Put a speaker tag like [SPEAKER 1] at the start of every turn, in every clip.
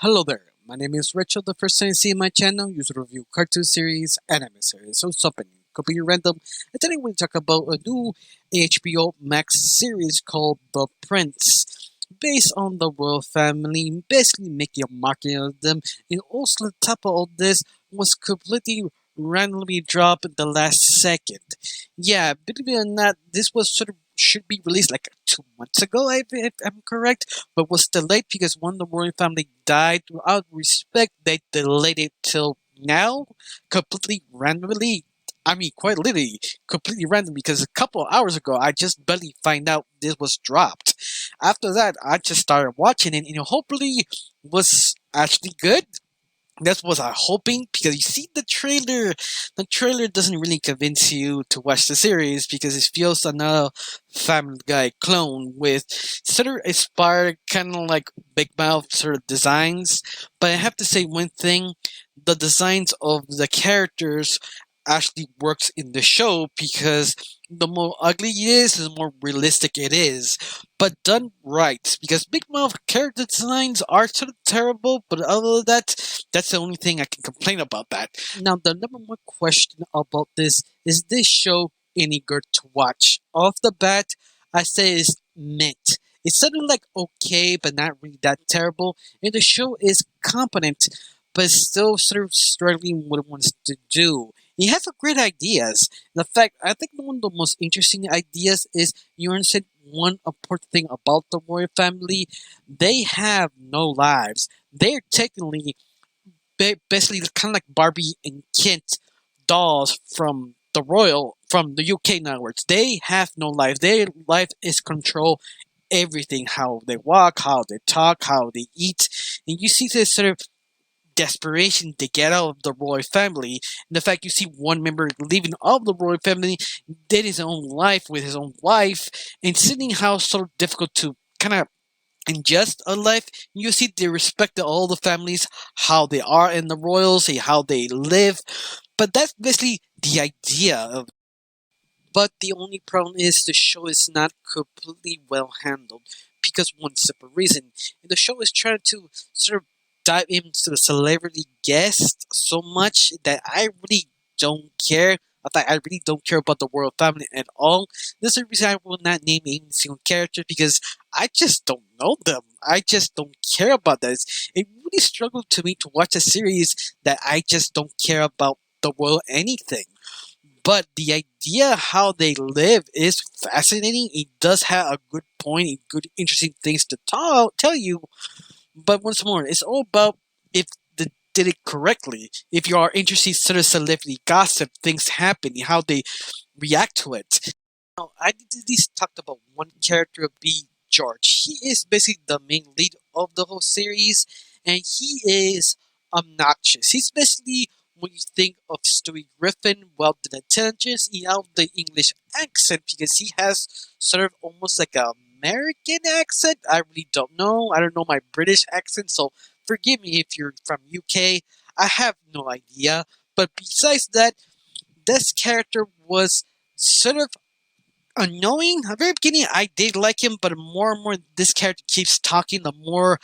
[SPEAKER 1] Hello there, my name is Rachel. The first time you see my channel, usually review cartoon series, anime series, so something completely random. And today we're talk about a new HBO Max series called The Prince, based on the royal family, basically making a mockery of them. And also, the top of all this was completely randomly dropped at the last second. Yeah, believe it or not, this was sort of should be released like 2 months ago, if I'm correct, but was delayed because when the royal family died. Out of respect, they delayed it till now, completely randomly. I mean, quite literally, completely random because a couple of hours ago, I just barely find out this was dropped. After that, I just started watching it, and hopefully was actually good. That's what I'm hoping because you see the trailer. The trailer doesn't really convince you to watch the series because it feels another Family Guy clone with sort of inspired, kind of like Big Mouth sort of designs. But I have to say one thing: the designs of the characters actually works in the show because the more ugly it is, the more realistic it is, but done right. Because Big Mouth character designs are sort of terrible, but other than that, that's the only thing I can complain about that. Now, the number one question about this is this show any good to watch? Off the bat, I say it's mint. It's sort of like okay, but not really that terrible. And the show is competent, but still sort of struggling with what it wants to do. He has some great ideas. In fact, I think one of the most interesting ideas is you said one important thing about the royal family. They have no lives. They're technically basically kind of like Barbie and Kent dolls from the UK. In other words, they have no life. Their life is control everything: how they walk, how they talk, how they eat, and you see this sort of desperation to get out of the royal family. And the fact you see one member leaving of the royal family, did his own life with his own wife, and seeing how so difficult to kind of in just a life, you see the respect of all the families, how they are in the royals, how they live. But that's basically the idea of. But the only problem is the show is not completely well handled because one simple reason. And the show is trying to sort of dive into the celebrity guest so much that I really don't care. In fact, I really don't care about the royal family at all. This is the reason I will not name any single character because I just don't know them. I just don't care about that. It really struggled to me to watch a series that I just don't care about the royal anything. But the idea how they live is fascinating. It does have a good point, and good, interesting things to tell you. But once more, it's all about if they did it correctly. If you are interested in sort of celebrity gossip, things happen, how they react to it. Now, I did at least talked about one character, B. George. He is basically the main lead of the whole series, and he is obnoxious. He's basically when you think of Stewie Griffin, well, the intelligence, he have the English accent because he has sort of almost like a American accent. I really don't know. I don't know my British accent, so forgive me if you're from UK. I have no idea. But besides that, this character was sort of annoying. At the very beginning, I did like him, but more and more this character keeps talking, the more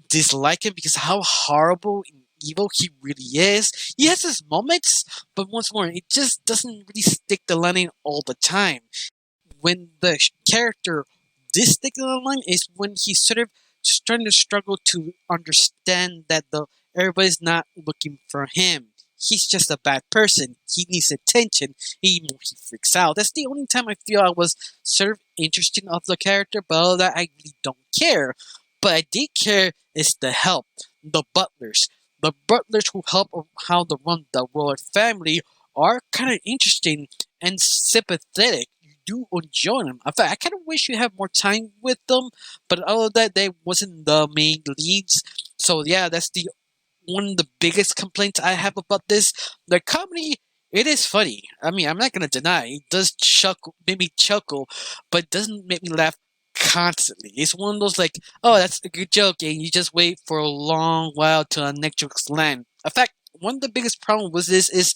[SPEAKER 1] dislike him because how horrible and evil he really is. He has his moments, but once more, it just doesn't really stick the landing all the time. When the character did stick the landing is when he's sort of starting to struggle to understand that the everybody's not looking for him. He's just a bad person. He needs attention. He freaks out. That's the only time I feel I was sort of interested of the character, but other than that, I really don't care. But I did care is the help, the butlers. The butlers who help how to run the royal family are kind of interesting and sympathetic. You do enjoy them. In fact, I kind of wish you had more time with them, but other than that, they wasn't the main leads. So yeah, that's the one of the biggest complaints I have about this. The comedy, it is funny. I mean, I'm not gonna deny it does chuckle, make me chuckle, but it doesn't make me laugh constantly. It's one of those like, oh, that's a good joke, and you just wait for a long while till the next joke's land. In fact, one of the biggest problem with this is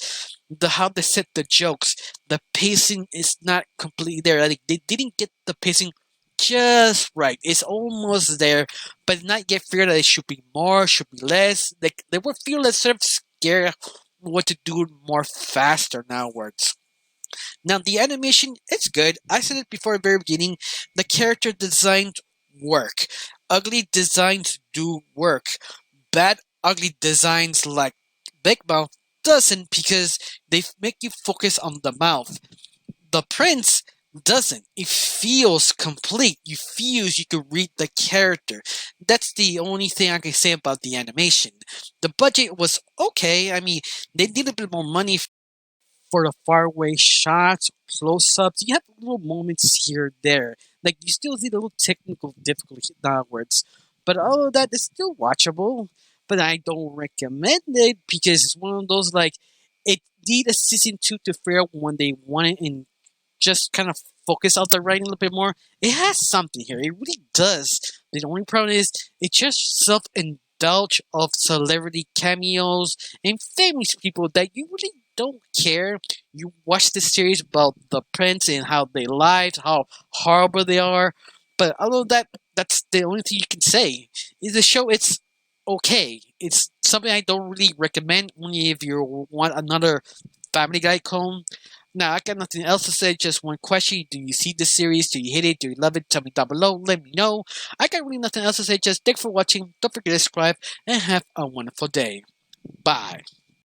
[SPEAKER 1] the how they set the jokes. The pacing is not completely there. Like they didn't get the pacing just right. It's almost there, but not yet feel that it should be more, should be less. Like they would feel like sort of scared what to do more faster nowwards. Now the animation, it's good. I said it before at the very beginning. The character designs work. Ugly designs do work. Bad ugly designs like Big Mouth doesn't because they make you focus on the mouth. The Prince doesn't. It feels complete. You feels you can read the character. That's the only thing I can say about the animation. The budget was okay. I mean, they needed a bit more money for the faraway shots, close-ups. You have little moments here and there. Like you still see the little technical difficulty downwards. But all of that is still watchable. But I don't recommend it because it's one of those like it need a season two to fail when they want it in just kind of focus out the writing a little bit more. It has something here. It really does. The only problem is it just self indulge of celebrity cameos and famous people that you really don't care. You watch the series about the prince and how they lied, how horrible they are. But other than that, that's the only thing you can say. In the show, it's okay. It's something I don't really recommend. Only if you want another Family Guy clone. Now, I got nothing else to say, just one question. Do you see the series? Do you hate it? Do you love it? Tell me down below. Let me know. I got really nothing else to say, just thanks for watching. Don't forget to subscribe and have a wonderful day. Bye.